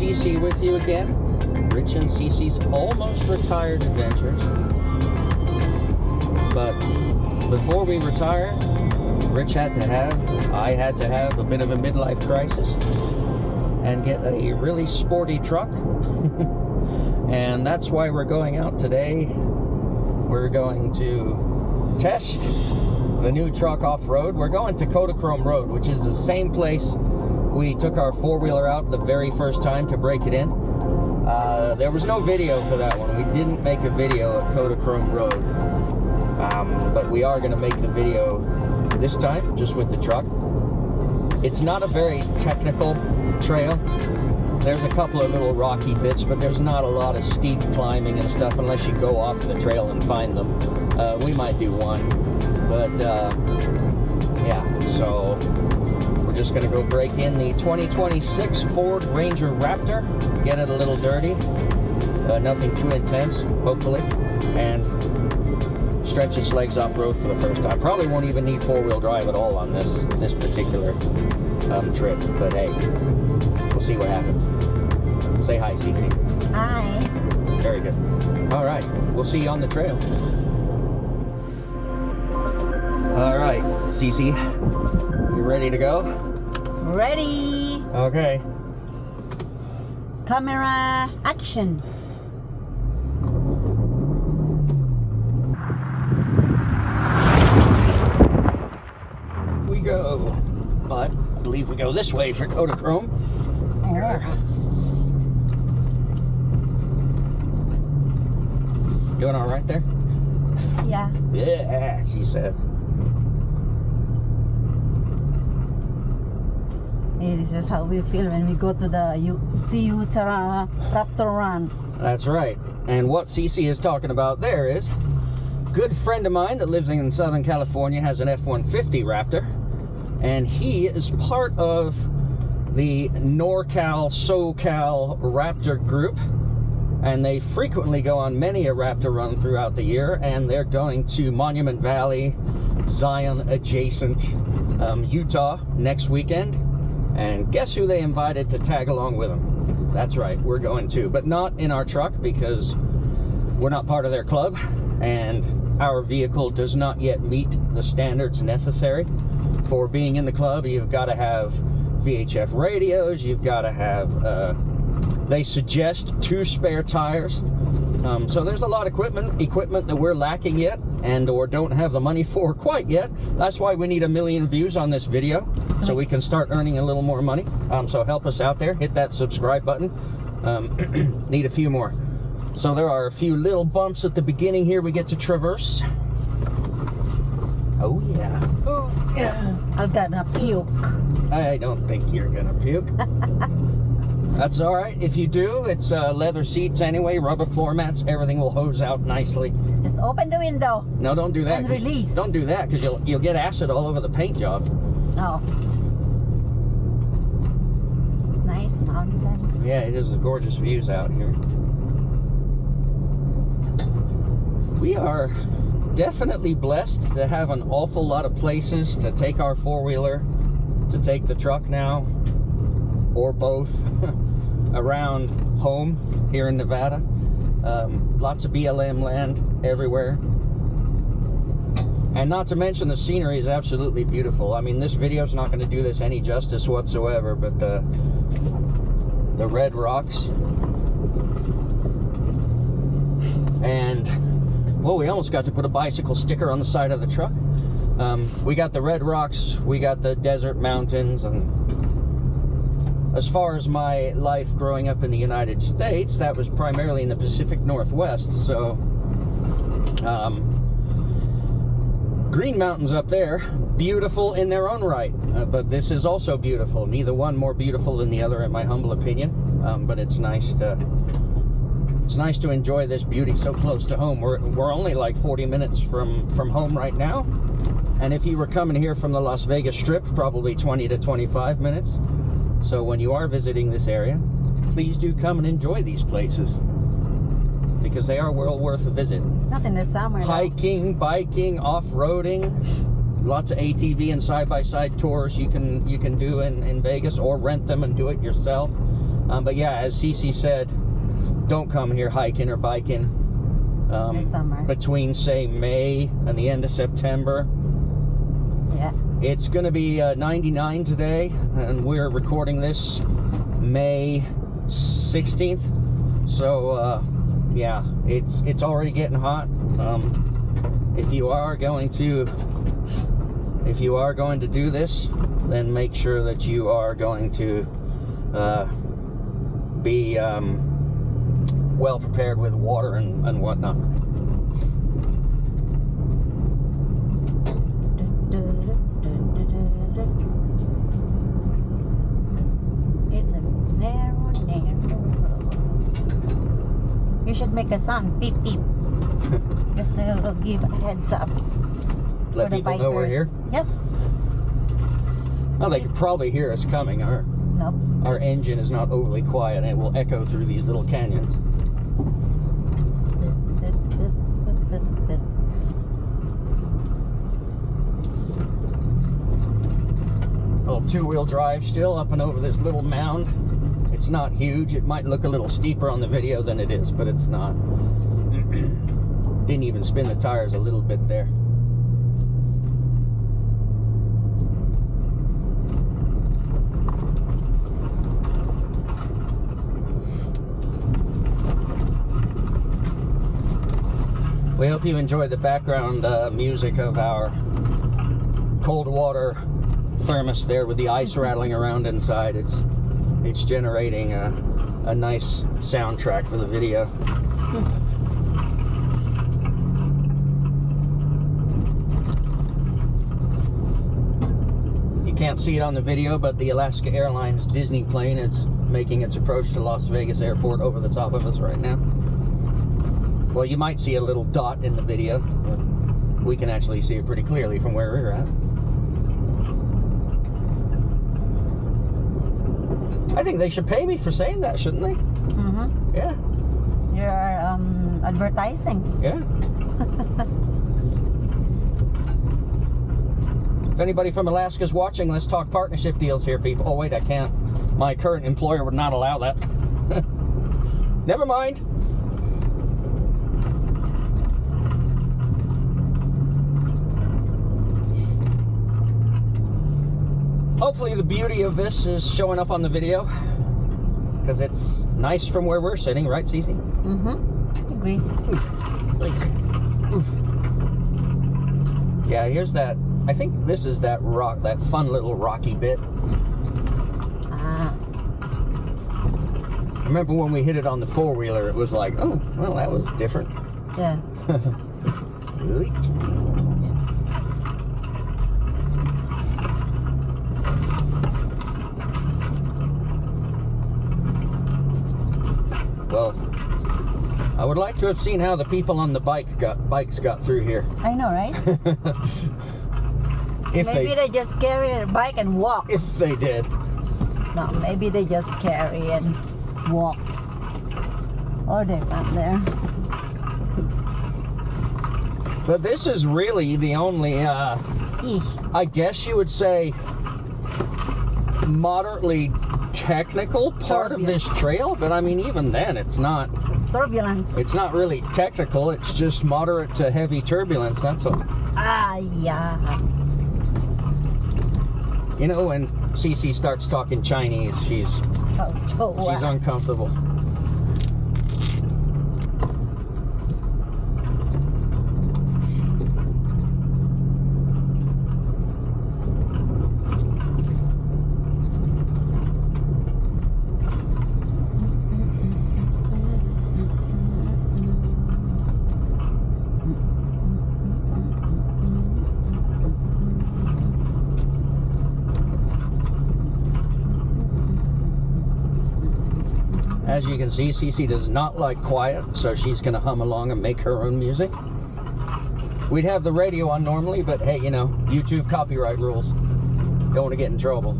Cece with you again. Rich and Cece's almost retired adventures. But before we retire, I had to have a bit of a midlife crisis and get a really sporty truck. And that's why we're going out today. We're going to test the new truck off-road. We're going to Kodachrome Road, which is the same place we took our four-wheeler out the very first time to break it in. There was no video for that one. We didn't make a video of Kodachrome Road. But we are going to make the video this time, just with the truck. It's not a very technical trail. There's a couple of little rocky bits, but there's not a lot of steep climbing and stuff unless you go off the trail and find them. We might do one, but yeah, so we're just going to go break in the 2026 Ford Ranger Raptor, get it a little dirty, nothing too intense, hopefully, and stretch its legs off-road for the first time. Probably won't even need four-wheel drive at all on this particular trip, but hey, we'll see what happens. Say hi, Cece. Hi. Very good. All right, we'll see you on the trail. All right, Cece, you ready to go? Ready. Okay. Camera action. We go, but I believe we go this way for Kodachrome. Doing all right there? Yeah. Yeah, she says. Hey, this is how we feel when we go to the Toyota Raptor run. That's right. And what Cece is talking about there is a good friend of mine that lives in Southern California has an F-150 Raptor, and he is part of the NorCal, SoCal Raptor group, and they frequently go on many a Raptor run throughout the year, and they're going to Monument Valley, Zion adjacent Utah next weekend. And guess who they invited to tag along with them? That's right, we're going too, but not in our truck because we're not part of their club, and our vehicle does not yet meet the standards necessary for being in the club. You've got to have VHF radios, you've got to have, they suggest 2 spare tires. So there's a lot of equipment that we're lacking yet, and or don't have the money for quite yet. That's why we need 1 million views on this video, so we can start earning a little more money. So help us out there, hit that subscribe button. Need a few more. So there are a few little bumps at the beginning here we get to traverse. Oh yeah, oh yeah. I'm gonna puke. I don't think you're gonna puke. That's all right. If you do, it's leather seats anyway, rubber floor mats, everything will hose out nicely. Just open the window. No, don't do that. And release. Don't do that because you'll get acid all over the paint job. Oh. Nice mountains. Yeah, it is gorgeous views out here. We are definitely blessed to have an awful lot of places to take our four-wheeler, to take the truck now, or both, around home here in Nevada. Lots of BLM land everywhere. And not to mention the scenery is absolutely beautiful. I mean, this video is not going to do this any justice whatsoever, but the red rocks. And, well, we almost got to put a bicycle sticker on the side of the truck. We got the red rocks, we got the desert mountains, and as far as my life growing up in the United States, that was primarily in the Pacific Northwest, so Green Mountains up there, beautiful in their own right, but this is also beautiful. Neither one more beautiful than the other in my humble opinion, but it's nice to enjoy this beauty so close to home. We're only like 40 minutes from home right now, and if you were coming here from the Las Vegas Strip, probably 20 to 25 minutes. So when you are visiting this area, please do come and enjoy these places, because they are well worth a visit. Not in the summer. Hiking, biking, off-roading, lots of ATV and side-by-side tours you can do in Vegas, or rent them and do it yourself. But yeah, as Cece said, don't come here hiking or biking summer. between, say, May and the end of September. Yeah. It's going to be 99 today, and we're recording this May 16th. So, yeah, it's already getting hot. If you are going to do this, then make sure that you are going to be well prepared with water and whatnot. It's a narrow road. You should make a song, beep beep, just to give a heads up. Let for the people know we're bikers. here. Yep. Well, they could probably hear us coming. Nope. Our engine is not overly quiet, and it will echo through these little canyons. Little two-wheel drive still up and over this little mound. It's not huge. It might look a little steeper on the video than it is, but it's not. Didn't even spin the tires a little bit there. We hope you enjoy the background music of our cold water thermos there with the ice rattling around inside. It's generating a nice soundtrack for the video. You can't see it on the video, but the Alaska Airlines Disney plane is making its approach to Las Vegas Airport over the top of us right now. Well, you might see a little dot in the video, but we can actually see it pretty clearly from where we're at. I think they should pay me for saying that, shouldn't they? Mm-hmm. Yeah. You're advertising. Yeah. If anybody from Alaska's watching, let's talk partnership deals here, people. Oh, wait, I can't. My current employer would not allow that. Never mind. Hopefully the beauty of this is showing up on the video, because it's nice from where we're sitting, right, Cece? Mm-hmm. Agree. Oof. Yeah, here's that. I think this is that rock, that fun little rocky bit. Ah. I remember when we hit it on the four-wheeler, it was like, oh, well, that was different. Yeah. Well, I would like to have seen how the people on the bikes got through here. I know, right? Maybe they just carry a bike and walk. If they did. No, maybe they just carry and walk. Or they went there. But this is really the only, I guess you would say, moderately technical part of this trail. But I mean, even then, it's not. It's turbulence. It's not really technical. It's just moderate to heavy turbulence. That's all. Ah, yeah. You know, when Cece starts talking Chinese, she's uncomfortable. As you can see, Cece does not like quiet, so she's going to hum along and make her own music. We'd have the radio on normally, but hey, you know, YouTube copyright rules. Don't want to get in trouble.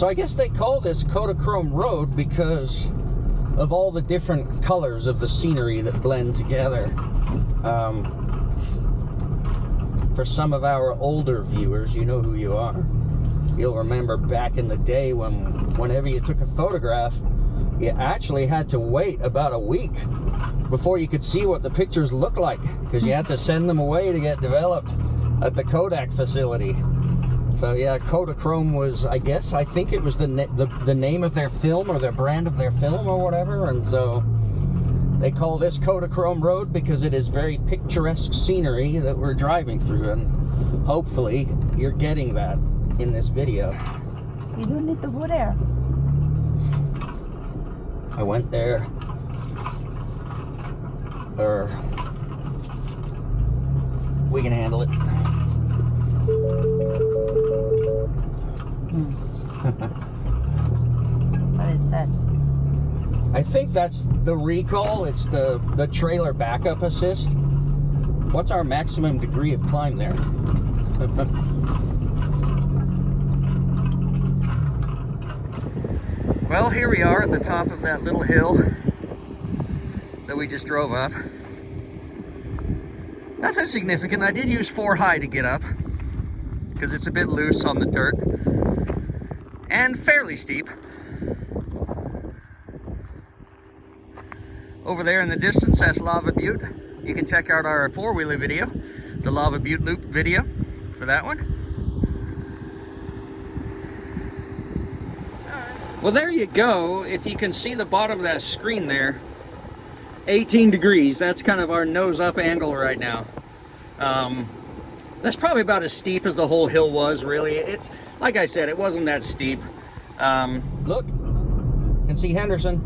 So I guess they call this Kodachrome Road because of all the different colors of the scenery that blend together. For some of our older viewers, you know who you are. You'll remember back in the day whenever you took a photograph, you actually had to wait about a week before you could see what the pictures looked like, because you had to send them away to get developed at the Kodak facility. So yeah, Kodachrome was, I think it was the name of their film, or their brand of their film, or whatever. And so they call this Kodachrome Road because it is very picturesque scenery that we're driving through, and hopefully you're getting that in this video. You don't need to go there. I went there, or we can handle it. What is that? I think that's the recall. It's the trailer backup assist. What's our maximum degree of climb there? Well, here we are at the top of that little hill that we just drove up. Nothing significant. I did use 4 high to get up because it's a bit loose on the dirt and fairly steep. Over there in the distance, that's Lava Butte. You can check out our 4-wheeler video, the Lava Butte Loop video for that one. Well, there you go. If you can see the bottom of that screen there, 18 degrees. That's kind of our nose up angle right now. That's probably about as steep as the whole hill was, really. It's, like I said, it wasn't that steep. Look, you can see Henderson.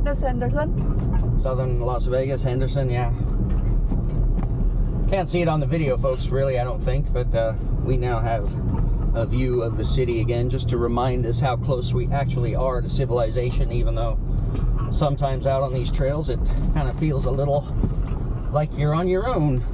That's Henderson? Southern Las Vegas, Henderson, yeah. Can't see it on the video, folks, really, I don't think, but we now have a view of the city again, just to remind us how close we actually are to civilization, even though sometimes out on these trails it kind of feels a little like you're on your own.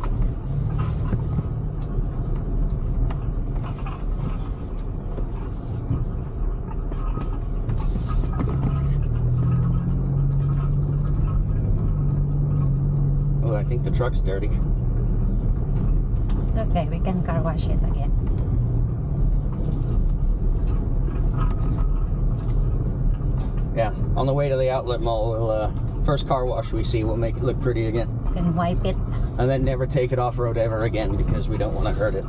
Oh, I think the truck's dirty. It's okay, we can car wash it again. Yeah, on the way to the outlet mall, we'll, first car wash we see, we'll make it look pretty again. You can wipe it. And then never take it off-road ever again, because we don't want to hurt it.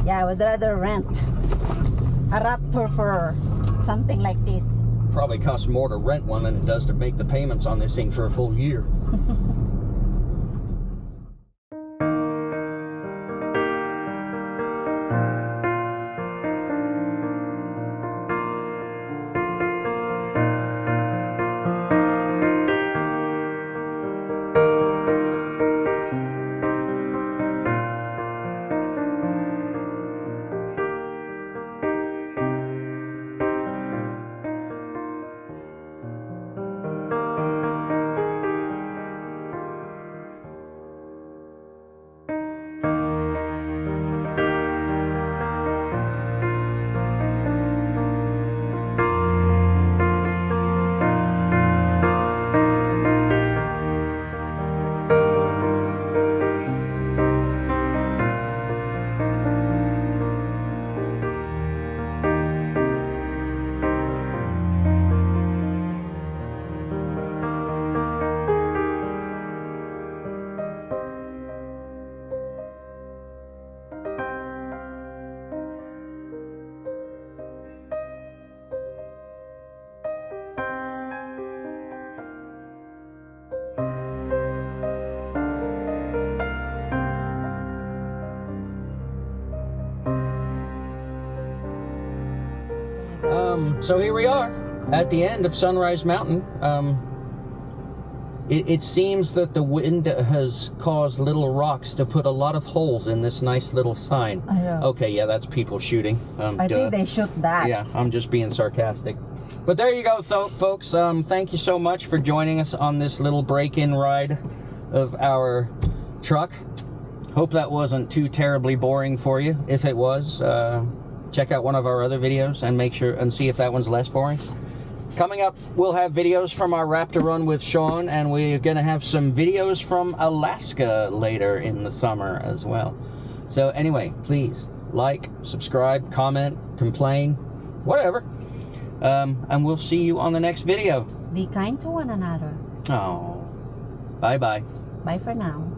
Yeah, I would rather rent a Raptor for something like this. Probably costs more to rent one than it does to make the payments on this thing for a full year. So here we are at the end of Sunrise Mountain. It seems that the wind has caused little rocks to put a lot of holes in this nice little sign. I know. Okay, yeah, that's people shooting. I think they shoot that. Yeah, I'm just being sarcastic. But there you go, folks. Thank you so much for joining us on this little break-in ride of our truck. Hope that wasn't too terribly boring for you. If it was, check out one of our other videos and make sure and see if that one's less boring. Coming up, we'll have videos from our Raptor run with Sean, and we're going to have some videos from Alaska later in the summer as well. So anyway, please like, subscribe, comment, complain, whatever. And we'll see you on the next video. Be kind to one another. Oh, bye-bye. Bye for now.